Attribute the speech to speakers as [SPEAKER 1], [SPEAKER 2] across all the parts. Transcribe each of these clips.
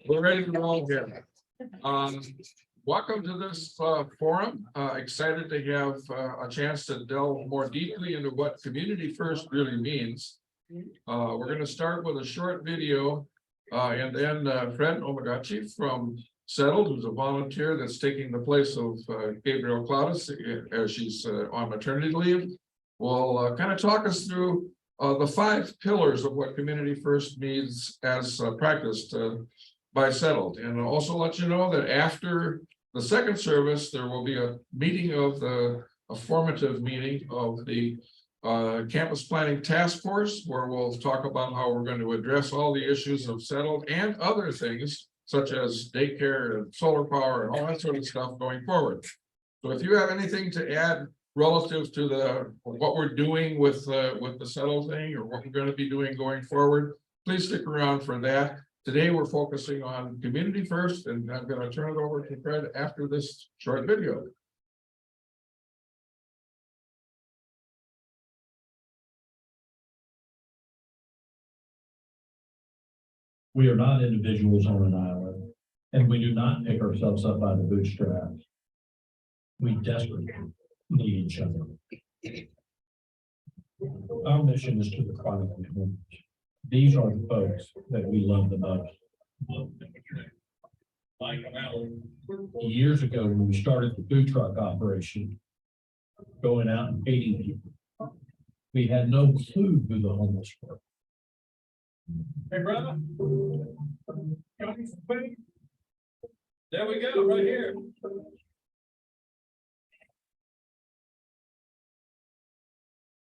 [SPEAKER 1] We're ready to roll here. Welcome to this forum. Excited to have a chance to delve more deeply into what community first really means. We're going to start with a short video, and then Fred Omagachi from Settled, who's a volunteer that's taking the place of Gabriel Claudus as she's on maternity leave, will kind of talk us through the 5 pillars of what community first means as practiced by Settled. And I'll also let you know that after the second service, there will be a meeting of a formative meeting of the Campus Planning Task Force, where we'll talk about how we're going to address all the issues of Settled and other things, such as daycare and solar power and all that sort of stuff going forward. So if you have anything to add relative to what we're doing with the Settled thing, or what we're going to be doing going forward, please stick around for that. Today we're focusing on community first, and I'm going to turn it over to Fred after this short video.
[SPEAKER 2] We are not individuals on an island, and we do not pick ourselves up by the bootstraps. We desperately need each other. Our mission is to the chronic communities. These are the folks that we love the most. Years ago, when we started the food truck operation, going out and feeding people, we had no clue who the homeless were. Hey, brother. There we go, right here.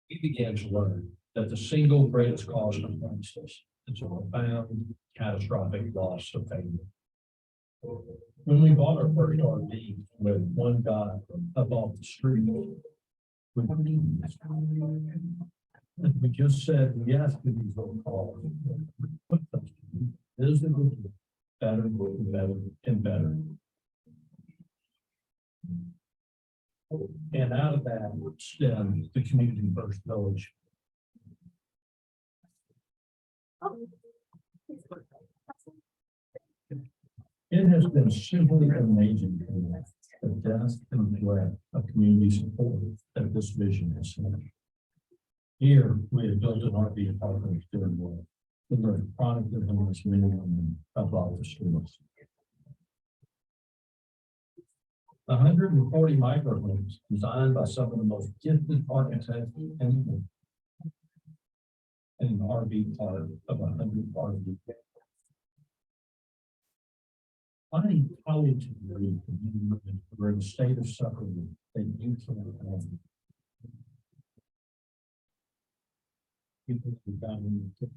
[SPEAKER 2] We began to learn that the single greatest cause of homelessness is a profound, catastrophic loss of family. When we bought our first RV with one guy up off the street, we just said yes to these little calls. Is the better and better and better. And out of that stemmed the community first village. It has been simply amazing to me, the depth and breadth of community support that this vision has set. Here, we have built an RV apartment during the most chronically homeless men and women above the streets. 140 microhomes designed by some of the most gifted architects in an RV part of 100 RV. Finding colleagues to believe we're in a state of suffering that you can't imagine. People who got in the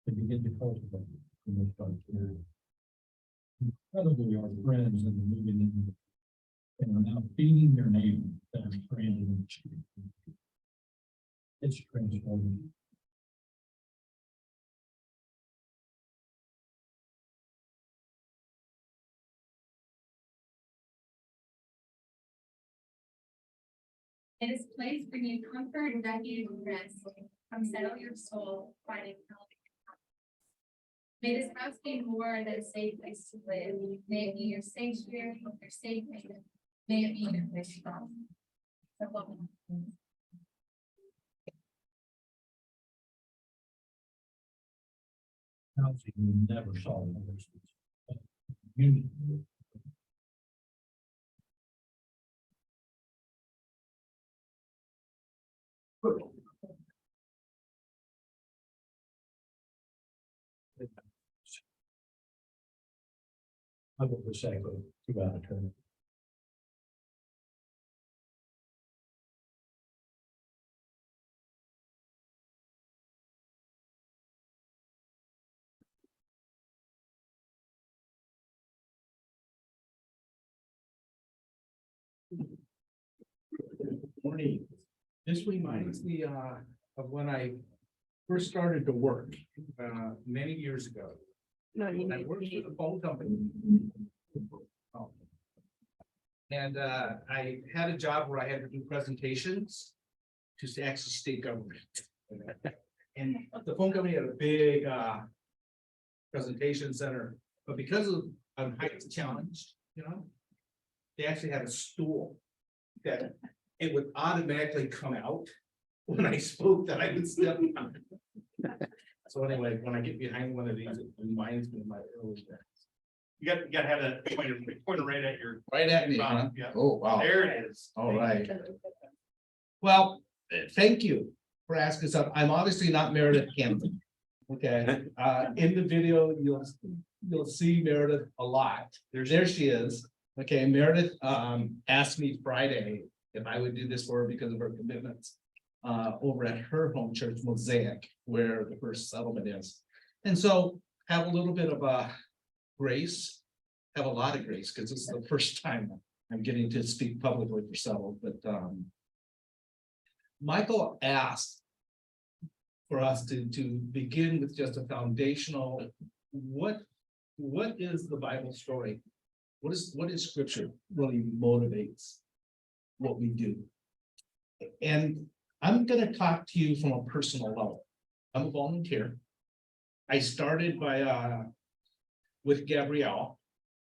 [SPEAKER 2] they begin to cultivate in this criteria. Incredibly, our friends that are moving in and are now feeding their neighbors that are stranded in the street. It's transforming.
[SPEAKER 3] It is a place bringing comfort, refuge, and rest. Come settle your soul, finding health. May this house be more than a safe place to live. May it be your sanctuary, your safe haven. May it be your wish from. So welcome.
[SPEAKER 2] Housing will never solve homelessness. Unity. I will recycle throughout eternity.
[SPEAKER 4] Morning. This reminds me of when I first started to work many years ago.
[SPEAKER 5] No, you
[SPEAKER 4] I
[SPEAKER 5] need,
[SPEAKER 4] worked
[SPEAKER 5] you
[SPEAKER 4] for the phone company. And I had a job where I had to do presentations to actually state government. And the phone company had a big presentation center, but because of height challenge, they actually had a stool that it would automatically come out when I spoke that I would step on. So anyway, when I get behind one of these, it reminds me of my early days.
[SPEAKER 5] You gotta have that pointer right at your.
[SPEAKER 4] Right at me, huh?
[SPEAKER 5] Yeah.
[SPEAKER 4] Oh, wow.
[SPEAKER 5] There it is.
[SPEAKER 4] All right. Well, thank you for asking us. I'm obviously not Meredith Camden. Okay, in the video, you'll see Meredith a lot. There she is. Okay, Meredith asked me Friday if I would do this for her because of her commitments over at her home church, Mosaic, where the first settlement is. And so have a little bit of grace, have a lot of grace, because this is the first time I'm getting to speak publicly for Settle, but Michael asked for us to begin with just a foundational, what is the Bible story? What is scripture really motivates what we do? And I'm going to talk to you from a personal level. I'm a volunteer. I started by with Gabrielle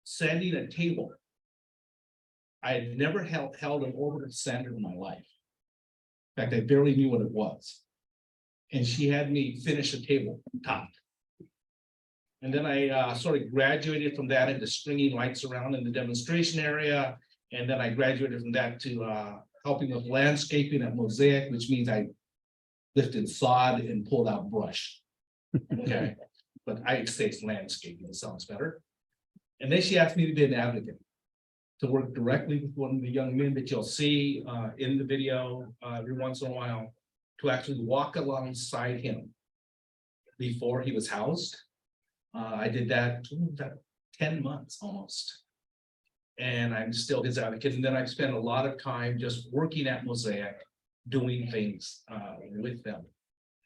[SPEAKER 4] sanding a table. I had never held an orbital sander in my life. In fact, I barely knew what it was. And she had me finish a table top. And then I sort of graduated from that into stringing lights around in the demonstration area. And then I graduated from that to helping with landscaping at Mosaic, which means I lifted sod and pulled out brush. Okay, but I say it's landscaping, it sounds better. And then she asked me to be an advocate, to work directly with one of the young men that you'll see in the video every once in a while, to actually walk alongside him before he was housed. I did that 10 months almost. And I'm still his advocate. And then I've spent a lot of time just working at Mosaic, doing things with them.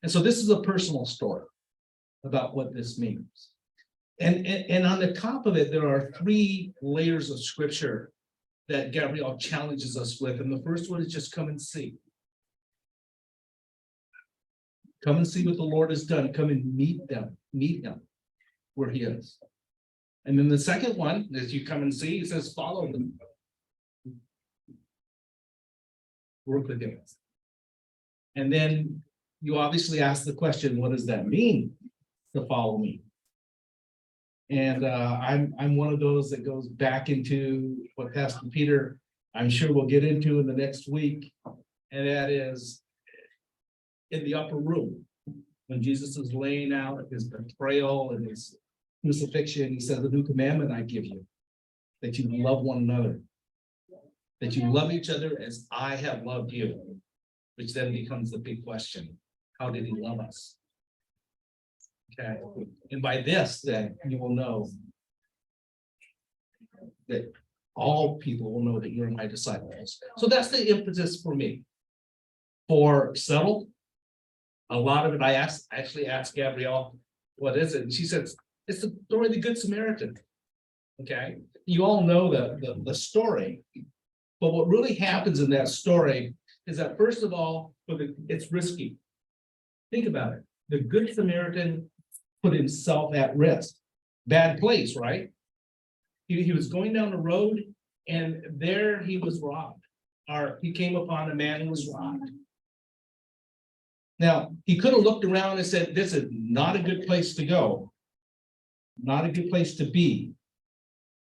[SPEAKER 4] And so this is a personal story about what this means. And on the top of it, there are 3 layers of scripture that Gabrielle challenges us with. And the first one is just come and see. Come and see what the Lord has done. Come and meet him where he is. And then the second one, as you come and see, he says, follow them. Work with him. And then you obviously ask the question, what does that mean to follow me? And I'm one of those that goes back into what Pastor Peter, I'm sure we'll get into in the next week. And that is in the upper room, when Jesus is laying out his betrayal and his crucifixion, he says, a new commandment I give you, that you love one another, that you love each other as I have loved you, which then becomes the big question. How did he love us? Okay, and by this, then you will know that all people will know that you're my disciples. So that's the impetus for me. For Settle, a lot of it I actually asked Gabrielle, what is it? And she said, it's the story of the Good Samaritan. Okay, you all know the story, but what really happens in that story is that, first of all, it's risky. Think about it. The Good Samaritan put himself at risk. Bad place, right? He was going down the road and there he was robbed, or he came upon a man who was robbed. Now, he could have looked around and said, this is not a good place to go, not a good place to be,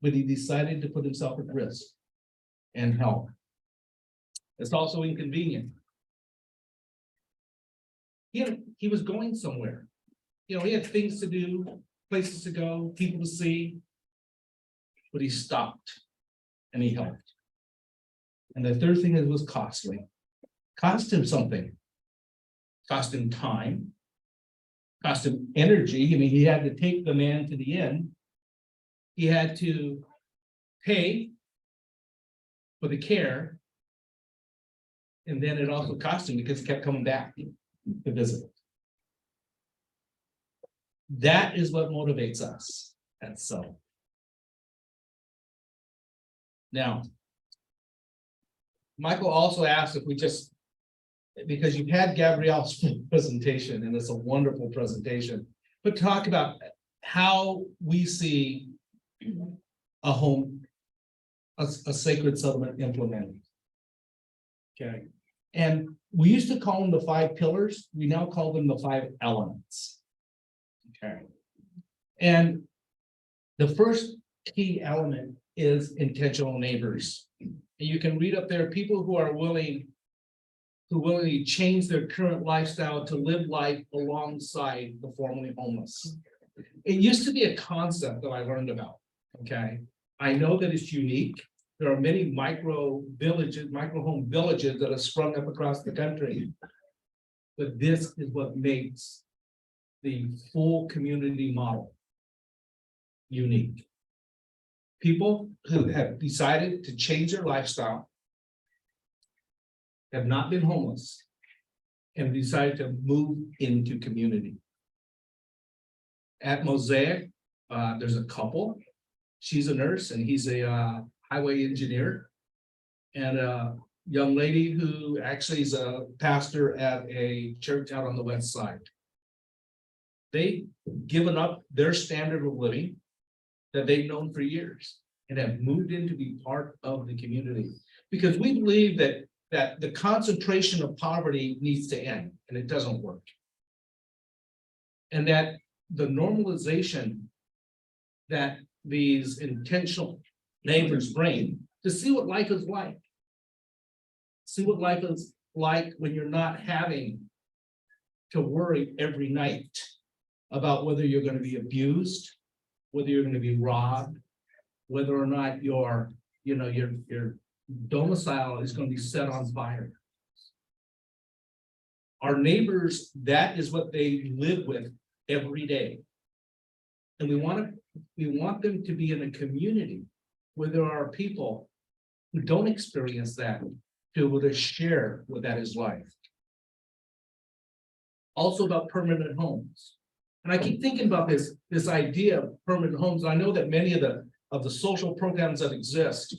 [SPEAKER 4] but he decided to put himself at risk and help. It's also inconvenient. He was going somewhere. He had things to do, places to go, people to see, but he stopped and he helped. And the third thing is, was costly. Cost him something. Cost him time. Cost him energy. I mean, he had to take the man to the inn. He had to pay for the care. And then it also cost him because he kept coming back to visit. That is what motivates us at Settle. Now, Michael also asked if we just because you've had Gabrielle's presentation, and it's a wonderful presentation, but talk about how we see a home, a sacred settlement implemented. Okay, and we used to call them the 5 pillars, we now call them the 5 elements. Okay, and the first key element is intentional neighbors. And you can read up there, people who are willing to change their current lifestyle to live life alongside the formerly homeless. It used to be a concept that I learned about, okay? I know that it's unique. There are many micro home villages that have sprung up across the country. But this is what makes the full community model unique. People who have decided to change their lifestyle, have not been homeless, and decided to move into community. At Mosaic, there's a couple. She's a nurse and he's a highway engineer. And a young lady who actually is a pastor at a church out on the west side. They've given up their standard of living that they've known for years and have moved in to be part of the community. Because we believe that the concentration of poverty needs to end, and it doesn't work. And that the normalization that these intentional neighbors bring to see what life is like. See what life is like when you're not having to worry every night about whether you're going to be abused, whether you're going to be robbed, whether or not your domicile is going to be set on fire. Our neighbors, that is what they live with every day. And we want them to be in a community where there are people who don't experience that, to be able to share what that is like. Also about permanent homes. And I keep thinking about this idea of permanent homes. I know that many of the social programs that exist,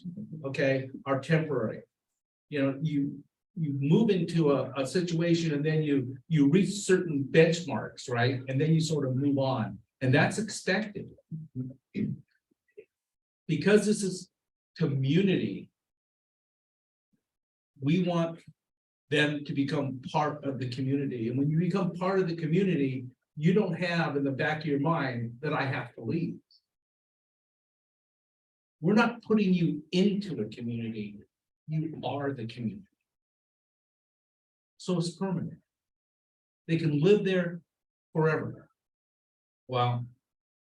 [SPEAKER 4] okay, are temporary. You know, you move into a situation and then you reach certain benchmarks, right? And then you sort of move on. And that's expected. Because this is community, we want them to become part of the community. And when you become part of the community, you don't have in the back of your mind that I have to leave. We're not putting you into a community. You are the community. So it's permanent. They can live there forever. Well,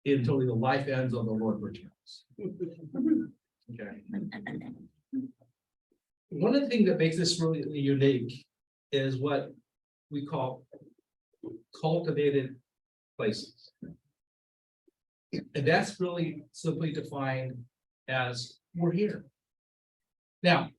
[SPEAKER 4] until the life ends on the Lord returns. Okay. One of the things that makes this really unique is what we call cultivated places. And that's really simply defined as we're here. Now,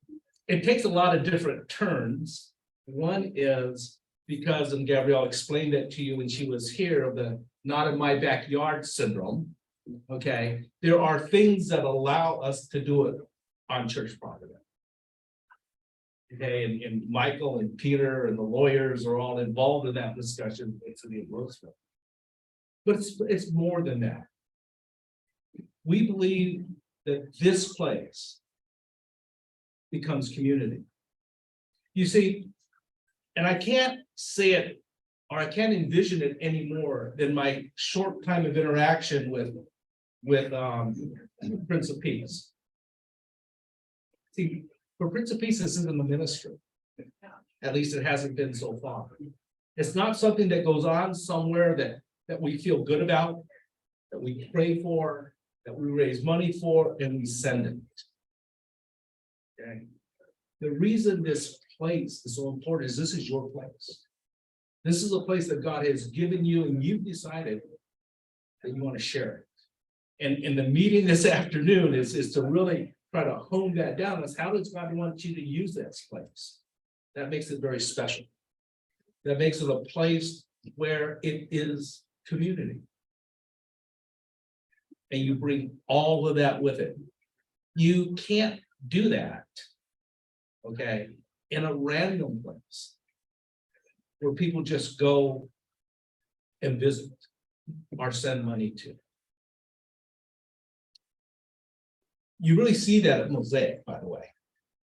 [SPEAKER 4] it takes a lot of different turns. One is because, and Gabrielle explained that to you when she was here, of the not in my backyard syndrome. Okay, there are things that allow us to do it on church property. Okay, and Michael and Peter and the lawyers are all involved in that discussion. It's in the Roseville. But it's more than that. We believe that this place becomes community. You see, and I can't say it, or I can't envision it any more than my short time of interaction with Prince of Peace. See, for Prince of Peace, this isn't the ministry. At least it hasn't been so far. It's not something that goes on somewhere that we feel good about, that we pray for, that we raise money for, and we send it. Okay. The reason this place is so important is this is your place. This is a place that God has given you, and you've decided that you want to share it. And in the meeting this afternoon is to really try to hone that down. Is how does God want you to use this place? That makes it very special. That makes it a place where it is community. And you bring all of that with it. You can't do that, okay, in a random place. where people just go and visit or send money to. You really see that at Mosaic, by the way.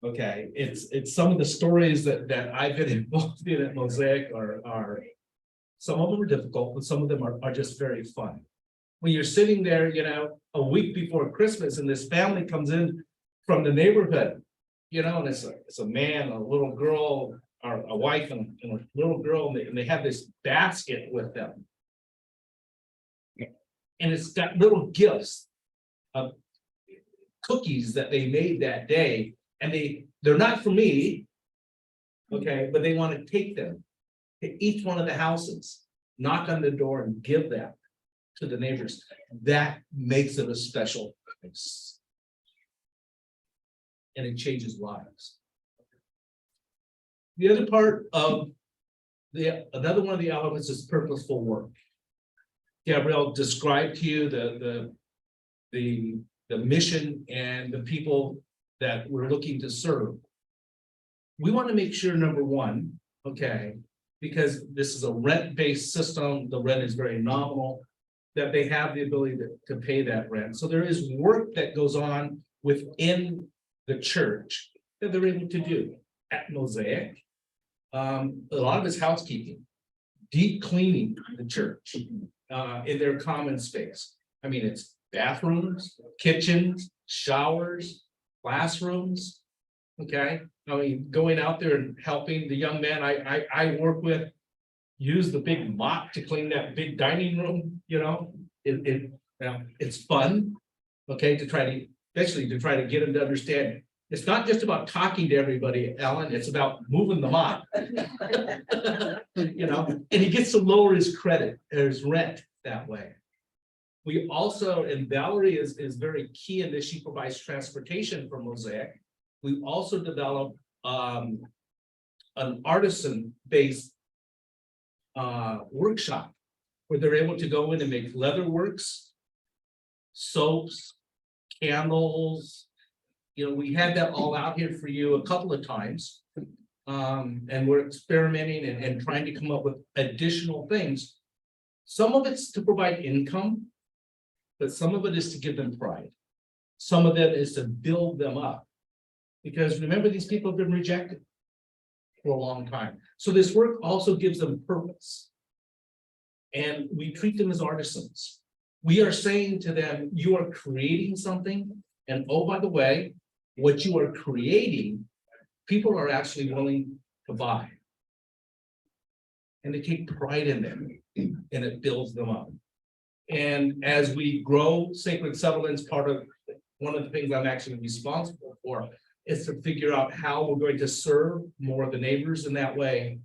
[SPEAKER 4] Okay, it's some of the stories that I've been involved in at Mosaic are some of them are difficult, but some of them are just very fun. When you're sitting there, you know, a week before Christmas, and this family comes in from the neighborhood, you know, and it's a man, a little girl, or a wife and a little girl, and they have this basket with them. And it's got little gifts of cookies that they made that day, and they're not for me, okay, but they want to take them to each one of the houses, knock on the door and give them to the neighbors. That makes it a special place. And it changes lives. The other part of another one of the elements is purposeful work. Gabrielle described to you the mission and the people that we're looking to serve. We want to make sure, number one, okay, because this is a rent-based system, the rent is very nominal, that they have the ability to pay that rent. So there is work that goes on within the church that they're able to do at Mosaic. A lot of it's housekeeping, deep cleaning the church in their common space. I mean, it's bathrooms, kitchens, showers, classrooms. Okay, I mean, going out there and helping the young man I work with use the big mop to clean that big dining room. You know, it's fun. Okay, especially to try to get him to understand. It's not just about talking to everybody, Alan, it's about moving the mop. You know, and he gets to lower his credit, his rent that way. We also, and Valerie is very key in this, she provides transportation for Mosaic. We also developed an artisan-based workshop where they're able to go in and make leather works, soaps, candles. You know, we had that all out here for you a couple of times. And we're experimenting and trying to come up with additional things. Some of it's to provide income, but some of it is to give them pride. Some of it is to build them up. Because remember, these people have been rejected for a long time. So this work also gives them purpose. And we treat them as artisans. We are saying to them, you are creating something. And oh, by the way, what you are creating, people are actually willing to buy. And they take pride in them, and it builds them up. And as we grow Sacred Settlements, one of the things I'm actually responsible for is to figure out how we're going to serve more of the neighbors in that way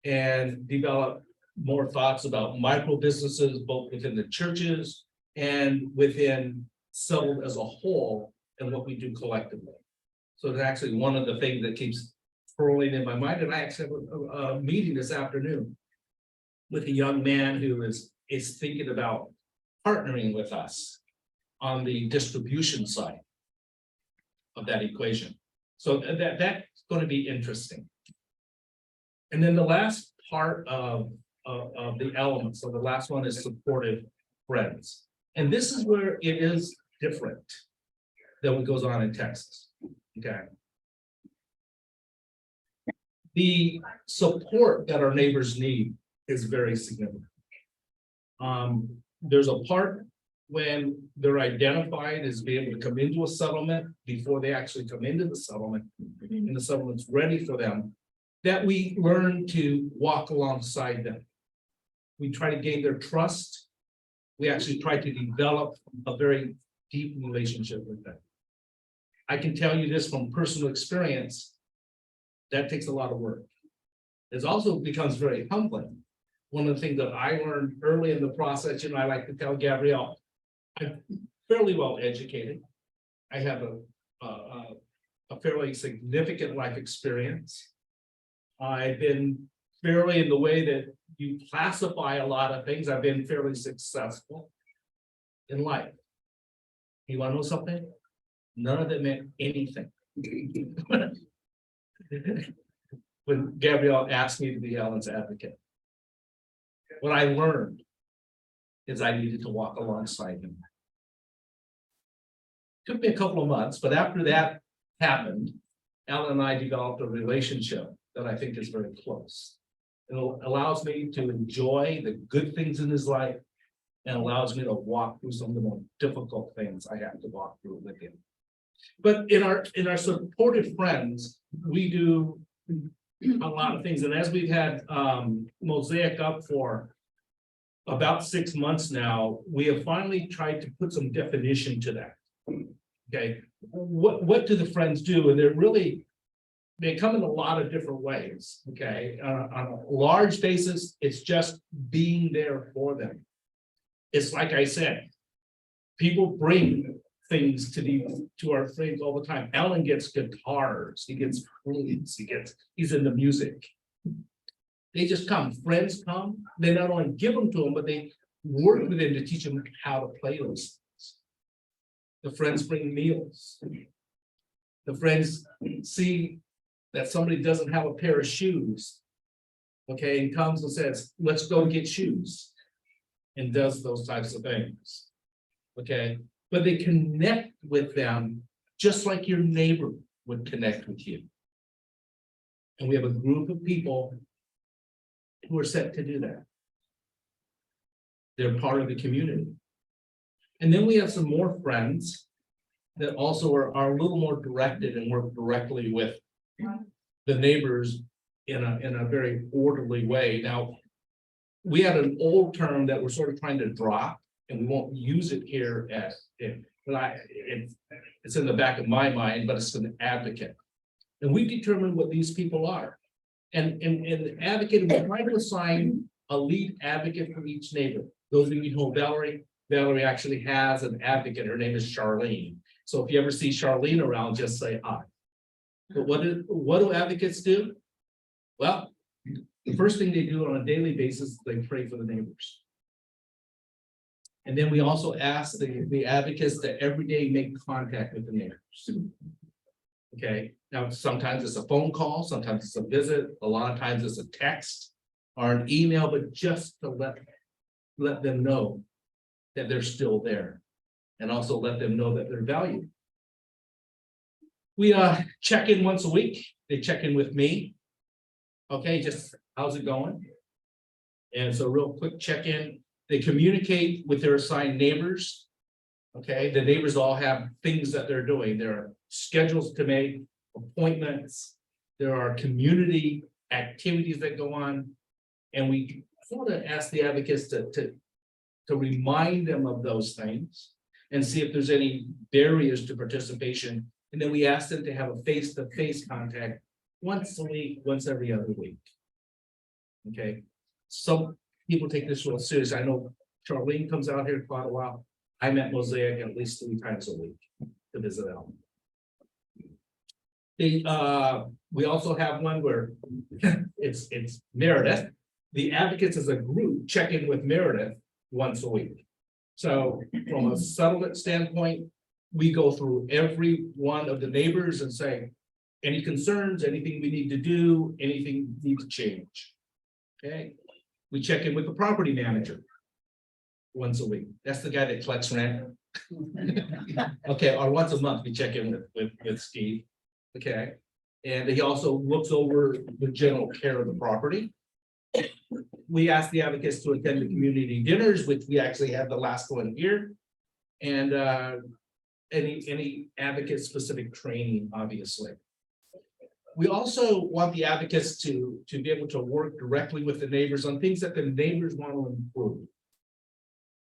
[SPEAKER 4] and develop more thoughts about micro businesses, both within the churches and within Settled as a whole and what we do collectively. So it's actually one of the things that keeps swirling in my mind. And I actually have a meeting this afternoon with a young man who is thinking about partnering with us on the distribution side of that equation. So that's going to be interesting. And then the last part of the elements, so the last one is supportive friends. And this is where it is different than what goes on in Texas. Okay. The support that our neighbors need is very significant. There's a part when they're identified as being able to come into a settlement before they actually come into the settlement, and the settlement's ready for them, that we learn to walk alongside them. We try to gain their trust. We actually try to develop a very deep relationship with them. I can tell you this from personal experience, that takes a lot of work. It also becomes very humbling. One of the things that I learned early in the process, you know, I like to tell Gabrielle, I'm fairly well educated. I have a fairly significant life experience. I've been fairly, in the way that you classify a lot of things, I've been fairly successful in life. You want to know something? None of it meant anything. when Gabrielle asked me to be Ellen's advocate. What I learned is I needed to walk alongside him. Took me a couple of months, but after that happened, Ellen and I developed a relationship that I think is very close. It allows me to enjoy the good things in his life and allows me to walk through some of the more difficult things I have to walk through with him. But in our supportive friends, we do a lot of things. And as we've had Mosaic up for about 6 months now, we have finally tried to put some definition to that. Okay, what do the friends do? And they come in a lot of different ways. Okay, on a large basis, it's just being there for them. It's like I said, people bring things to our friends all the time. Alan gets guitars, he gets flutes, he's into music. They just come, friends come, they not only give them to them, but they work with them to teach them how to play those things. The friends bring meals. The friends see that somebody doesn't have a pair of shoes. Okay, and comes and says, let's go get shoes. And does those types of things. Okay, but they connect with them just like your neighbor would connect with you. And we have a group of people who are set to do that. They're part of the community. And then we have some more friends that also are a little more directed and work directly with the neighbors in a very orderly way. Now, we had an old term that we're sort of trying to drop, and we won't use it here it's in the back of my mind, but it's an advocate. And we determine what these people are. And the advocate, we're trying to assign a lead advocate for each neighbor. Those of you who know Valerie actually has an advocate. Her name is Charlene. So if you ever see Charlene around, just say hi. But what do advocates do? Well, the first thing they do on a daily basis is they pray for the neighbors. And then we also ask the advocates to every day make contact with the neighbors. Okay, now sometimes it's a phone call, sometimes it's a visit, a lot of times it's a text or an email, but just to let them know that they're still there and also let them know that they're valued. We check in once a week. They check in with me. Okay, just how's it going? And so real quick check-in. They communicate with their assigned neighbors. Okay, the neighbors all have things that they're doing. There are schedules to make, appointments. There are community activities that go on. And we sort of ask the advocates to remind them of those things and see if there's any barriers to participation. And then we ask them to have a face-to-face contact once a week, once every other week. Okay, some people take this real serious. I know Charlene comes out here quite a while. I met Mosaic at least 3 times a week to visit Ellen. We also have one where it's Meredith. The advocates as a group check in with Meredith once a week. So from a settlement standpoint, we go through every one of the neighbors and say, any concerns, anything we need to do, anything needs to change. Okay, we check in with the property manager once a week. That's the guy that collects rent. Okay, or once a month we check in with Steve. Okay, and he also looks over the general care of the property. We ask the advocates to attend the community dinners, which we actually have the last one here, and any advocate specific training, obviously. We also want the advocates to be able to work directly with the neighbors on things that the neighbors want to improve.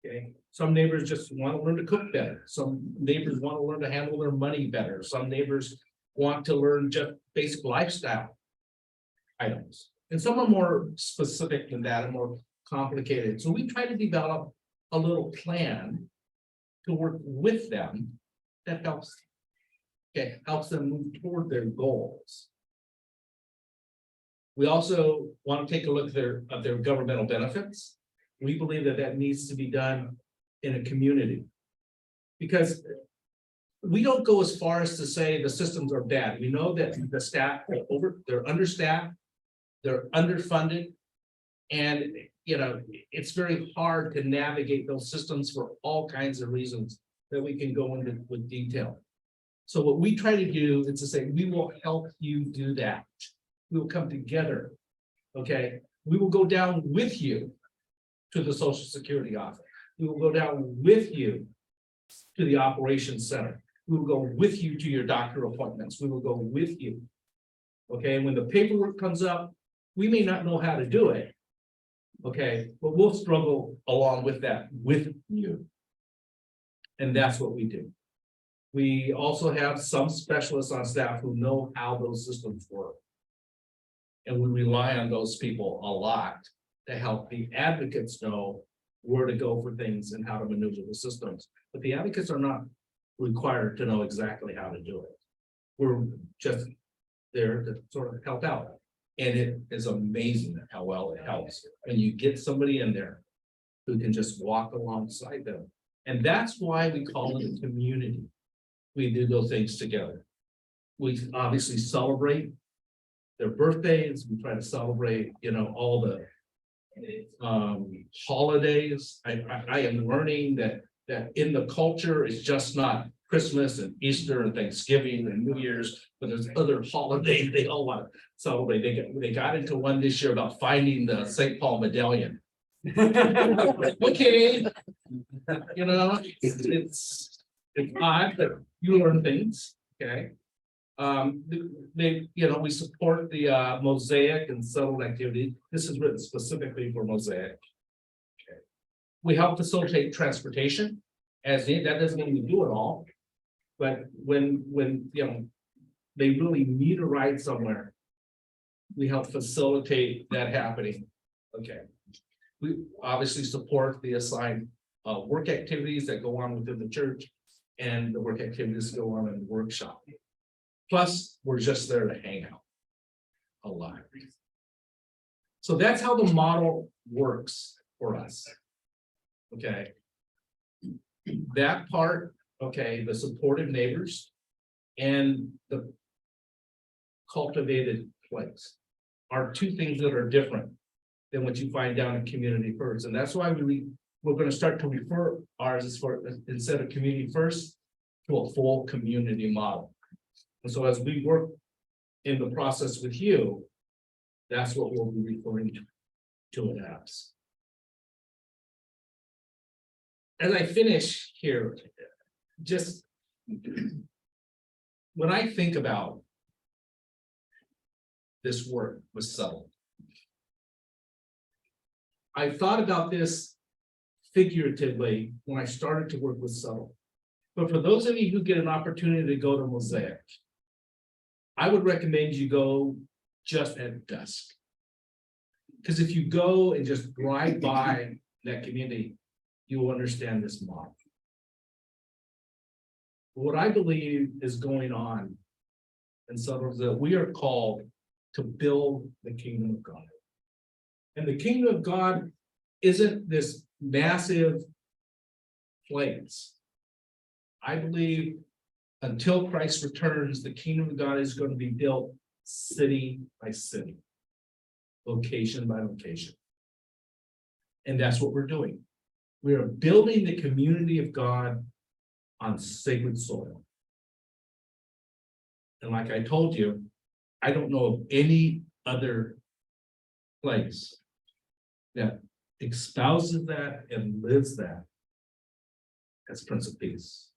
[SPEAKER 4] Okay, some neighbors just want to learn to cook better. Some neighbors want to learn to handle their money better. Some neighbors want to learn just basic lifestyle items. And some are more specific than that and more complicated. So we try to develop a little plan to work with them that helps them move toward their goals. We also want to take a look at their governmental benefits. We believe that needs to be done in a community. Because we don't go as far as to say the systems are bad. We know that the staff they're understaffed, they're underfunded. And, you know, it's very hard to navigate those systems for all kinds of reasons that we can go into with detail. So what we try to do is to say, we will help you do that. We will come together, okay? We will go down with you to the Social Security office. We will go down with you to the operations center. We will go with you to your doctor appointments. We will go with you. Okay, and when the paperwork comes up, we may not know how to do it. Okay, but we'll struggle along with that with you. And that's what we do. We also have some specialists on staff who know how those systems work. And we rely on those people a lot to help the advocates know where to go for things and how to maneuver the systems. But the advocates are not required to know exactly how to do it. We're just there to sort of help out. And it is amazing how well it helps when you get somebody in there who can just walk alongside them. And that's why we call it a community. We do those things together. We obviously celebrate their birthdays. We try to celebrate, you know, all the holidays. I am learning that in the culture, it's just not Christmas and Easter and Thanksgiving and New Year's, but there's other holidays they all want to celebrate. They got into one this year about finding the St. Paul medallion. Okay, you know, it's odd, but you learn things, okay? We support the Mosaic and settled activity. This is written specifically for Mosaic. Okay. We help facilitate transportation as needed. That doesn't mean we do it all, but when you know they really need a ride somewhere, we help facilitate that happening. Okay. We obviously support the assigned work activities that go on within the church and the work activities that go on in the workshop. Plus, we're just there to hang out a lot. So that's how the model works for us. Okay. That part, okay, the supportive neighbors and the cultivated place are two things that are different than what you find down in Community First. And that's why we're going to start to refer ours as for instead of Community First to a full community model. And so as we work in the process with you, that's what we'll be referring to it as. As I finish here, just when I think about this work with settled, I thought about this figuratively when I started to work with settled. But for those of you who get an opportunity to go to Mosaic, I would recommend you go just at dusk. Because if you go and just drive by that community, you will understand this model. What I believe is going on in Settled is that we are called to build the kingdom of God. And the kingdom of God isn't this massive place. I believe until Christ returns, the kingdom of God is going to be built city by city, location by location. And that's what we're doing. We are building the community of God on sacred soil. And like I told you, I don't know of any other place that espouses that and lives that as Prince of Peace.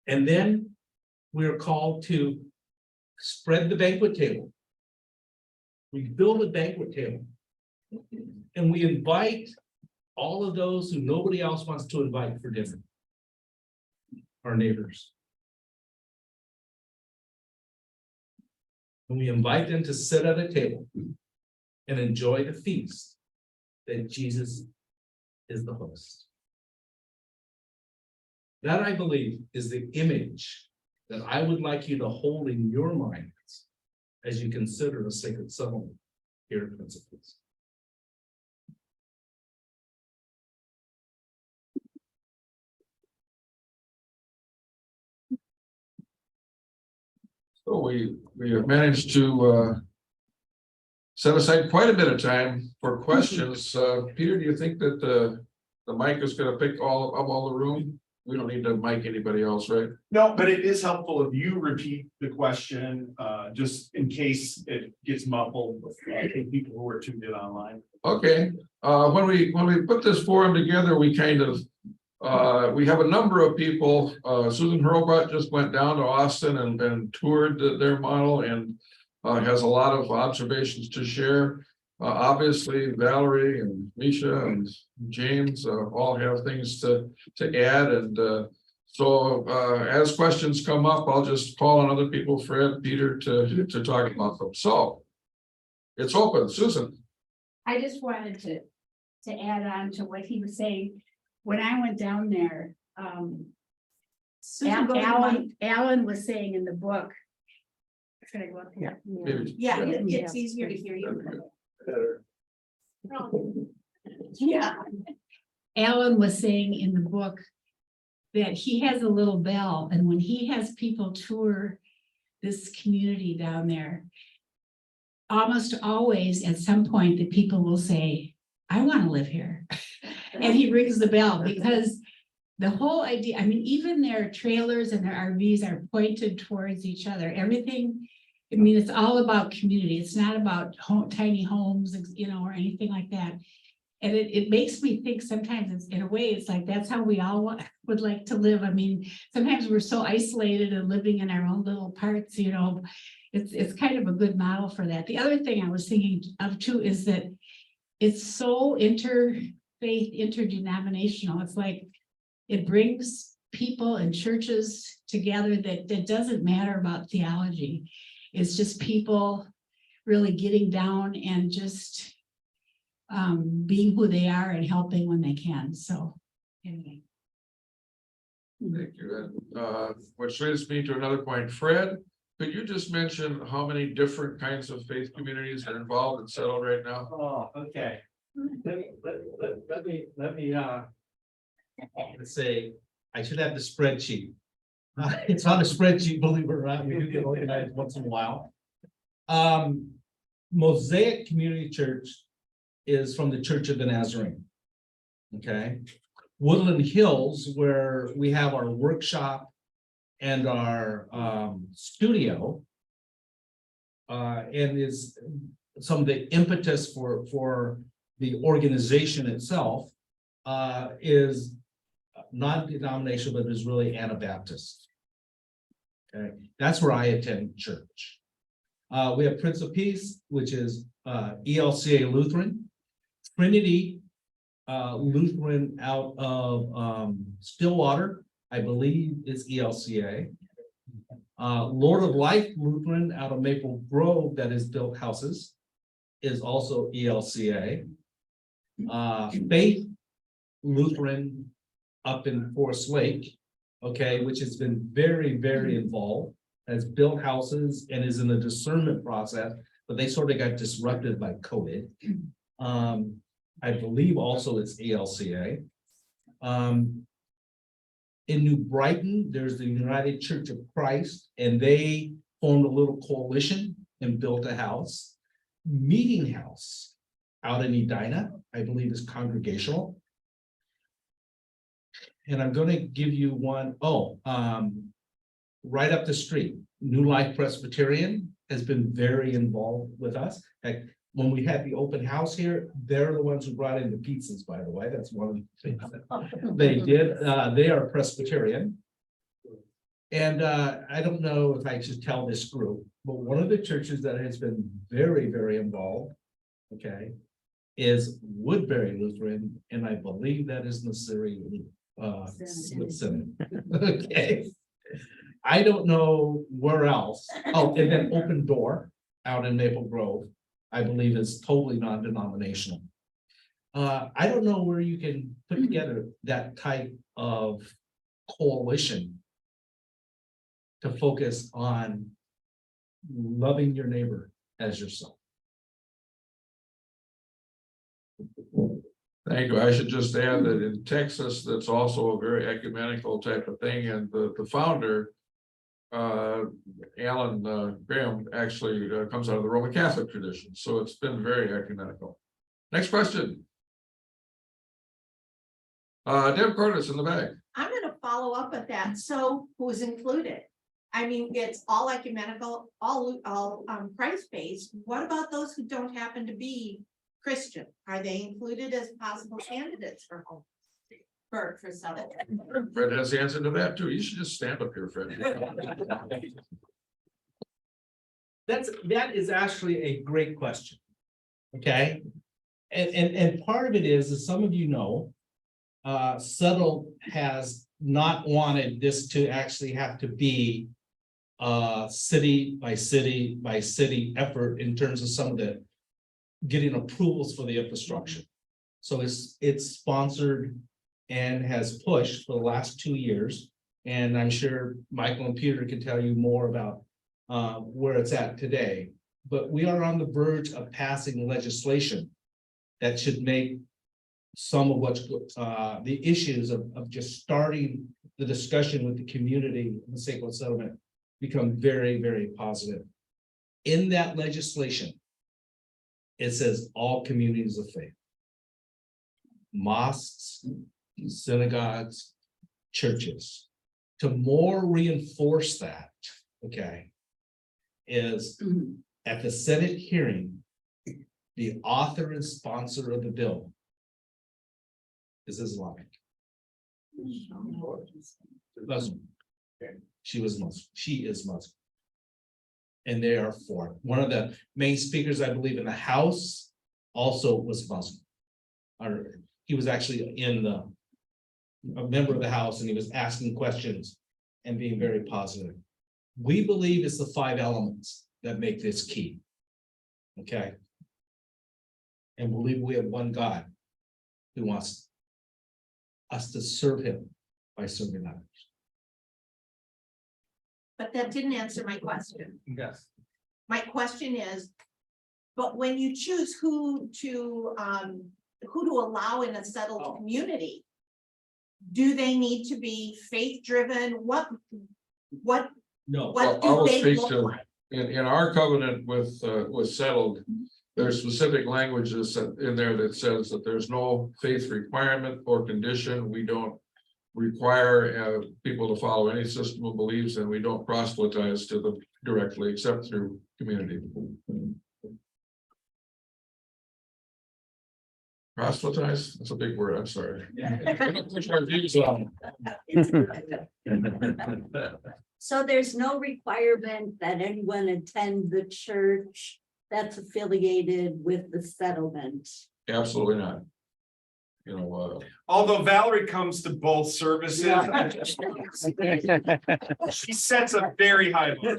[SPEAKER 4] And then we're called to spread the banquet table. We build a banquet table and we invite all of those who nobody else wants to invite for dinner, our neighbors. And we invite them to sit at a table and enjoy the feast that Jesus is the host. That, I believe, is the image that I would like you to hold in your minds as you consider a sacred settlement here at Prince of Peace.
[SPEAKER 1] So we have managed to set aside quite a bit of time for questions. Peter, do you think that the mic is gonna pick all the room? We don't need to mic anybody else, right?
[SPEAKER 5] No, but it is helpful if you repeat the question, just in case it gets muffled, for people who are tuned in online.
[SPEAKER 1] Okay, when we put this forum together, we kind of, we have a number of people. Susan Hurlbut just went down to Austin and toured their model and has a lot of observations to share. Obviously, Valerie and Misha and James all have things to add. And so as questions come up, I'll just call on other people, Fred, Peter, to talk about them. So it's open. Susan.
[SPEAKER 6] I just wanted to add on to what he was saying. When I went down there, Alan was saying in the book. Should I go up here?
[SPEAKER 1] Maybe.
[SPEAKER 6] Yeah, it's easier to hear you. Yeah. Alan was saying in the book that he has a little bell, and when he has people tour this community down there, almost always at some point the people will say, I want to live here. And he rings the bell, because the whole idea, I mean, even their trailers and their RVs are pointed towards each other. Everything, I mean, it's all about community. It's not about tiny homes, you know, or anything like that. And it makes me think sometimes it's, in a way, it's like, that's how we all would like to live. I mean, sometimes we're so isolated and living in our own little parts, you know, it's kind of a good model for that. The other thing I was thinking of too is that it's so interfaith, interdenominational. It's like, it brings people and churches together that doesn't matter about theology. It's just people really getting down and just being who they are and helping when they can. So anyway.
[SPEAKER 1] Thank you. Which leads me to another point. Fred, could you just mention how many different kinds of faith communities are involved and settled right now?
[SPEAKER 4] Oh, okay. Let me let's say, I should have the spreadsheet. It's on a spreadsheet, believe it or not, we do get organized once in a while. Mosaic Community Church is from the Church of the Nazarene. Okay. Woodland Hills, where we have our workshop and our studio, and is some of the impetus for the organization itself, is non-denominational, but is really Anabaptist. Okay, that's where I attend church. We have Prince of Peace, which is ELCA Lutheran, Trinity Lutheran out of Stillwater, I believe is ELCA. Lord of Life Lutheran out of Maple Grove, that has built houses, is also ELCA. Faith Lutheran up in Forest Lake, okay, which has been very, very involved, has built houses and is in the discernment process, but they sort of got disrupted by COVID. I believe also it's ELCA. In New Brighton, there's the United Church of Christ, and they formed a little coalition and built a house. Meeting House out in Edina, I believe is congregational. And I'm going to give you one, right up the street, New Life Presbyterian has been very involved with us. Heck, when we had the open house here, they're the ones who brought in the pizzas, by the way. That's one of the things that they did. They are Presbyterian. And I don't know if I should tell this group, but one of the churches that has been very, very involved, okay, is Woodbury Lutheran, and I believe that is Missouri Synod. Okay. I don't know where else. Oh, and then Open Door out in Maple Grove, I believe is totally non-denominational. I don't know where you can put together that type of coalition to focus on loving your neighbor as yourself.
[SPEAKER 1] Thank you. I should just add that in Texas, that's also a very ecumenical type of thing. And the founder Alan Graham actually comes out of the Roman Catholic tradition, so it's been very ecumenical. Next question. Deb Cordes in the back.
[SPEAKER 7] I'm gonna follow up with that. So who's included? I mean, it's all ecumenical, all Christ-based. What about those who don't happen to be Christian? Are they included as possible candidates for home? For settlement?
[SPEAKER 1] Fred has the answer to that too. You should just stand up here, Fred.
[SPEAKER 4] That is actually a great question. Okay. And part of it is some of you know, Settle has not wanted this to actually have to be city by city by city effort in terms of some of the getting approvals for the infrastructure. So it's sponsored and has pushed for the last 2 years. And I'm sure Michael and Peter can tell you more about where it's at today. But we are on the verge of passing legislation that should make some of what's the issues of just starting the discussion with the community in the Sacred Settlement become very, very positive. In that legislation, it says all communities of faith, mosques, synagogues, churches. To more reinforce that, okay, is at the Senate hearing, the author and sponsor of the bill is Islamic. Muslim. She was Muslim. She is Muslim. And they are for it. One of the main speakers, I believe, in the House also was Muslim. Or he was actually a member of the House, and he was asking questions and being very positive. We believe it's the 5 elements that make this key. Okay. And believe we have one God who wants us to serve him by serving others.
[SPEAKER 7] But that didn't answer my question.
[SPEAKER 4] Yes.
[SPEAKER 7] My question is, but when you choose who to allow in a settled community, do they need to be faith-driven? What
[SPEAKER 4] No.
[SPEAKER 7] What
[SPEAKER 1] Well, I
[SPEAKER 7] do
[SPEAKER 1] will
[SPEAKER 7] they
[SPEAKER 1] speak
[SPEAKER 7] look
[SPEAKER 1] to-
[SPEAKER 7] like?
[SPEAKER 1] In our covenant with Settled, there's specific languages in there that says that there's no faith requirement or condition. We don't require people to follow any system of beliefs, and we don't proselytize to them directly except through community. Proselytize? That's a big word. I'm sorry. We don't push our views on
[SPEAKER 8] So there's no requirement that anyone attend the church that's affiliated with the settlement.
[SPEAKER 1] Absolutely not. You know,
[SPEAKER 5] Although Valerie comes to both services. She sets a very high bar.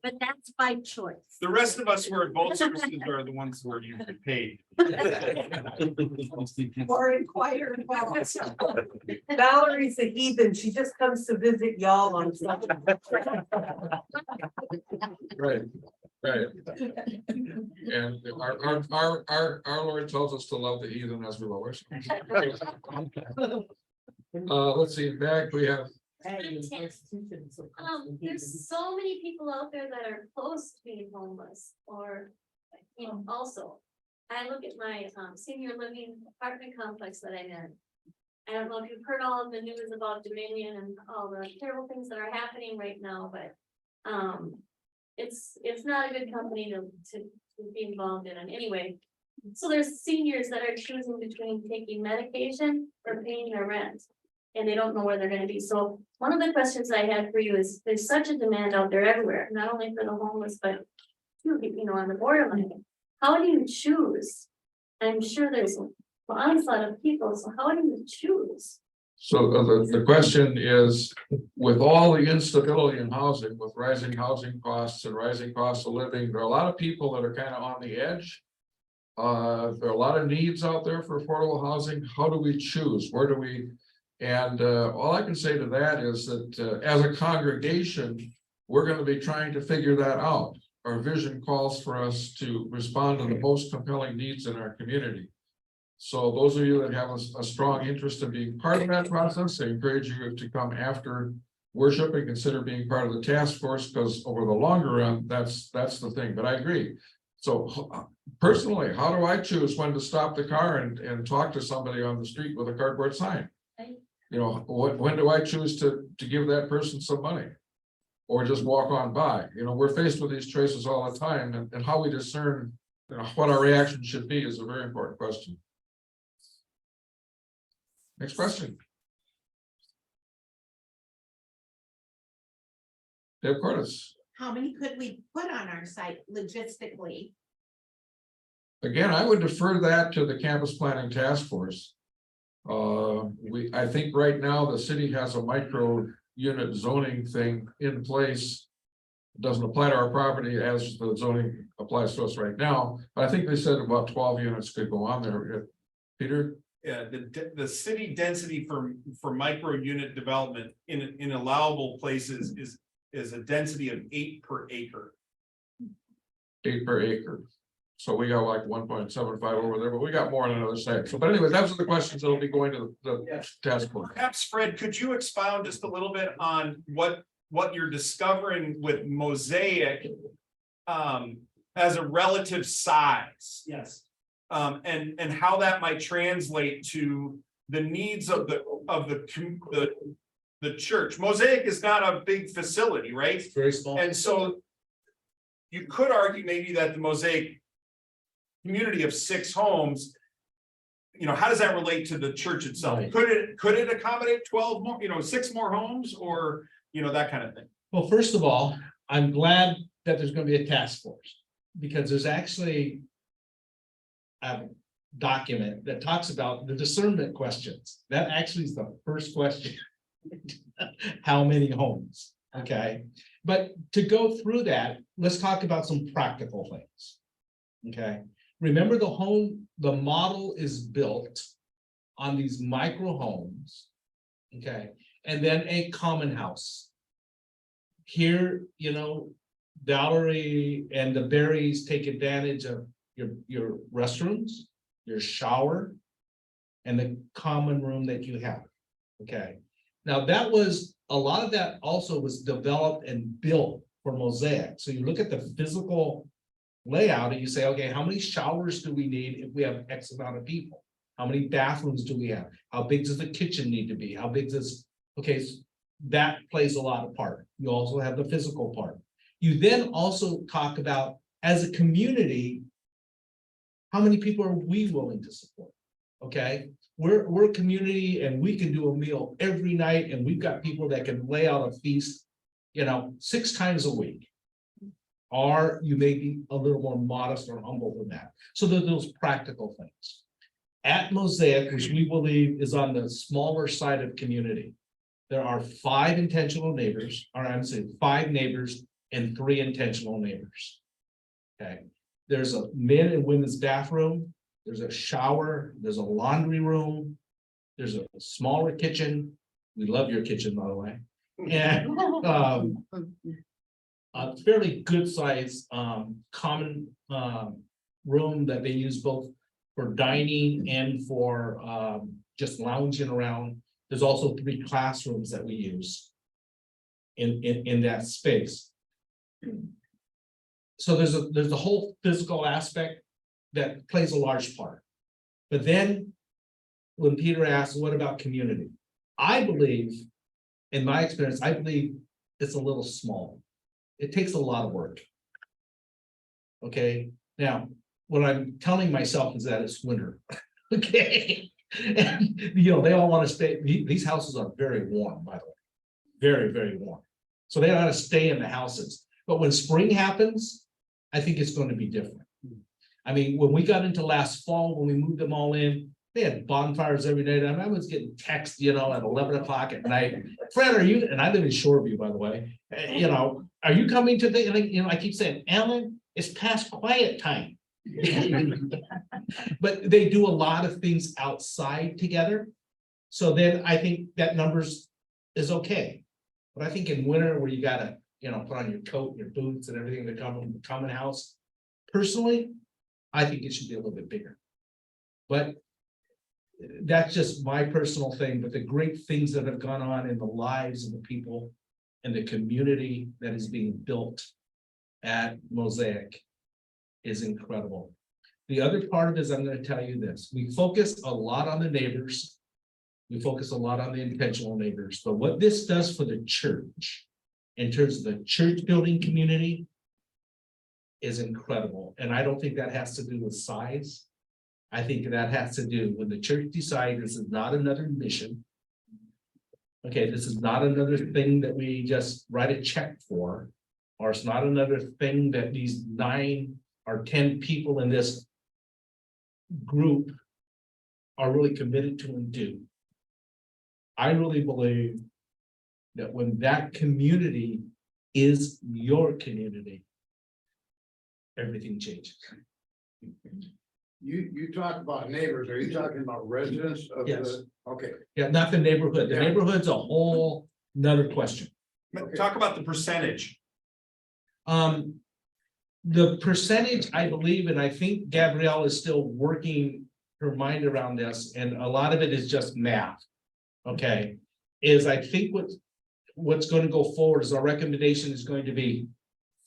[SPEAKER 8] But that's by choice.
[SPEAKER 5] The rest of us who are at both services are the ones who are usually paid.
[SPEAKER 7] Or inquire about.
[SPEAKER 9] Valerie's a heathen. She just comes to visit y'all on Sunday.
[SPEAKER 1] right. And our Lord tells us to love the heathen as we love ourselves. Let's see, back we have.
[SPEAKER 10] There's so many people out there that are close to being homeless, or, you know, also. I look at my senior living apartment complex that I'm in. I don't know if you've heard all of the news about Dominion and all the terrible things that are happening right now, but it's not a good company to be involved in. And anyway, so there's seniors that are choosing between taking medication or paying their rent. And they don't know where they're gonna be. So one of the questions I had for you is, there's such a demand out there everywhere, not only for the homeless, but you know, on the borderline. How do you choose? I'm sure there's an onslaught of people, so how do you choose?
[SPEAKER 1] So the question is, with all the instability in housing, with rising housing costs and rising costs of living, there are a lot of people that are kind of on the edge. There are a lot of needs out there for affordable housing. How do we choose? Where do we? And all I can say to that is that as a congregation, we're going to be trying to figure that out. Our vision calls for us to respond to the most compelling needs in our community. So those of you that have a strong interest in being part of that process, I encourage you to come after worship and consider being part of the task force, because over the longer run, that's the thing, but I agree. So personally, how do I choose when to stop the car and talk to somebody on the street with a cardboard sign? You know, when do I choose to give that person some money? Or just walk on by? You know, we're faced with these choices all the time, and how we discern, you know, what our reaction should be is a very important question. Next question. Dave Cordes.
[SPEAKER 7] How many could we put on our site logistically?
[SPEAKER 1] Again, I would defer that to the campus planning task force. I think right now the city has a micro unit zoning thing in place. It doesn't apply to our property as the zoning applies to us right now, but I think they said about 12 units could go on there. Peter?
[SPEAKER 5] Yeah, the city density for micro unit development in allowable places is a density of 8 per acre.
[SPEAKER 1] 8 per acre. So we got like 1.75 over there, but we got more on another side. So, but anyway, those are the questions that'll be going to the task force.
[SPEAKER 5] Perhaps, Fred, could you expound just a little bit on what you're discovering with Mosaic as a relative size?
[SPEAKER 4] Yes.
[SPEAKER 5] And how that might translate to the needs of the church. Mosaic is not a big facility, right?
[SPEAKER 4] It's very small.
[SPEAKER 5] And so you could argue maybe that the Mosaic community of 6 homes, you know, how does that relate to the church itself?
[SPEAKER 4] Right.
[SPEAKER 5] Could it accommodate 12 more, you know, 6 more homes, or, you know, that kind of thing?
[SPEAKER 4] Well, first of all, I'm glad that there's going to be a task force, because there's actually a document that talks about the discernment questions. That actually is the first question. How many homes? Okay, but to go through that, let's talk about some practical things. Okay, remember the model is built on these micro homes. Okay, and then a common house. Here, you know, Valerie and the Berries take advantage of your restrooms, your shower, and the common room that you have. Okay, now that was a lot of that also was developed and built for Mosaic. So you look at the physical layout and you say, okay, how many showers do we need if we have X amount of people? How many bathrooms do we have? How big does the kitchen need to be? How big does, okay, so that plays a lot of part. You also have the physical part. You then also talk about, as a community, how many people are we willing to support? Okay, we're a community and we can do a meal every night, and we've got people that can lay out a feast, you know, 6 times a week. Or you may be a little more modest or humble than that. So there's those practical things. At Mosaic, which we believe is on the smaller side of community, there are 5 intentional neighbors, or I'm saying 5 neighbors and 3 intentional neighbors. Okay, there's a men and women's bathroom, there's a shower, there's a laundry room, there's a smaller kitchen. We love your kitchen, by the way. And a fairly good size common room that they use both for dining and for just lounging around. There's also 3 classrooms that we use in that space. So there's a whole physical aspect that plays a large part. But then when Peter asked, what about community? I believe, in my experience, I believe it's a little small. It takes a lot of work. Okay, now what I'm telling myself is that it's winter. Okay, and you know, they all want to stay. These houses are very warm, by the way, very, very warm. So they ought to stay in the houses. But when spring happens, I think it's going to be different. I mean, when we got into last fall, when we moved them all in, they had bonfires every day. I was getting text, you know, at 11 o'clock at night. Fred, are you? And I live in Shoreview, by the way. You know, are you coming to the? And, you know, I keep saying, Alan, it's past quiet time. But they do a lot of things outside together. So then I think that numbers is okay. But I think in winter, where you gotta, you know, put on your coat, your boots, and everything to come in the common house. Personally, I think it should be a little bit bigger. But that's just my personal thing. But the great things that have gone on in the lives of the people and the community that is being built at Mosaic is incredible. The other part of it is, I'm going to tell you this, we focus a lot on the neighbors. We focus a lot on the intentional neighbors, but what this does for the church in terms of the church building community is incredible. And I don't think that has to do with size. I think that has to do when the church decides this is not another mission. Okay, this is not another thing that we just write a check for, or it's not another thing that these 9 or 10 people in this group are really committed to and do. I really believe that when that community is your community, everything changes.
[SPEAKER 11] You talk about neighbors, are you talking about residents of
[SPEAKER 4] Yes.
[SPEAKER 11] the, okay,
[SPEAKER 4] Yeah, not the neighborhood. The
[SPEAKER 11] Yeah.
[SPEAKER 4] neighborhood's a whole nother question.
[SPEAKER 5] Talk about the percentage.
[SPEAKER 4] The percentage, I believe, and I think Gabrielle is still working her mind around this, and a lot of it is just math. Okay, is I think what's going to go forward is our recommendation is going to be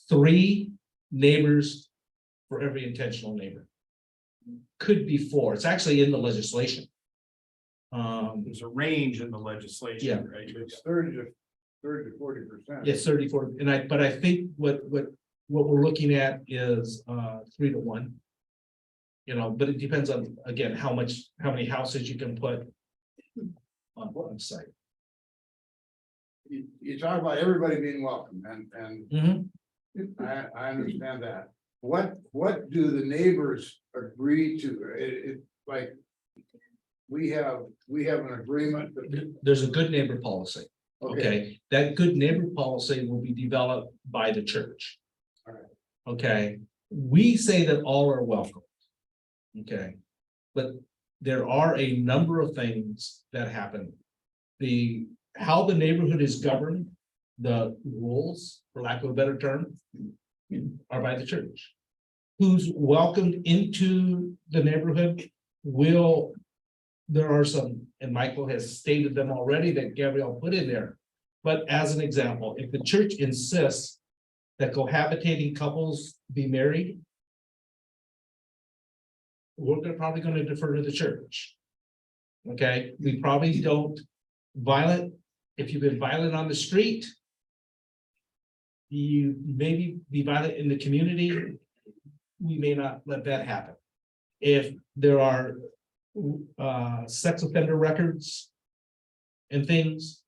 [SPEAKER 4] 3 neighbors for every intentional neighbor. Could be 4. It's actually in the legislation.
[SPEAKER 5] There's a range in the legislation,
[SPEAKER 4] Yeah.
[SPEAKER 5] right?
[SPEAKER 11] it's 30 to 40%.
[SPEAKER 4] Yes, 34, but I think what we're looking at is 3 to 1. You know, but it depends on, again, how many houses you can put on site.
[SPEAKER 11] You talk about everybody being welcome and
[SPEAKER 4] Mhm.
[SPEAKER 11] I understand that. What do the neighbors agree to? Like, we have an agreement that,
[SPEAKER 4] There's a good neighbor policy.
[SPEAKER 11] okay,
[SPEAKER 4] Okay, that good neighbor policy will be developed by the church.
[SPEAKER 11] All right.
[SPEAKER 4] Okay, we say that all are welcome. Okay, but there are a number of things that happen. How the neighborhood is governed, the rules, for lack of a better term, are by the church. Who's welcomed into the neighborhood there are some, and Michael has stated them already that Gabrielle put in there. But as an example, if the church insists that cohabitating couples be married, we're probably going to defer to the church. Okay, we probably don't if you've been violent on the street, you maybe be violent in the community, we may not let that happen. If there are sex offender records and things,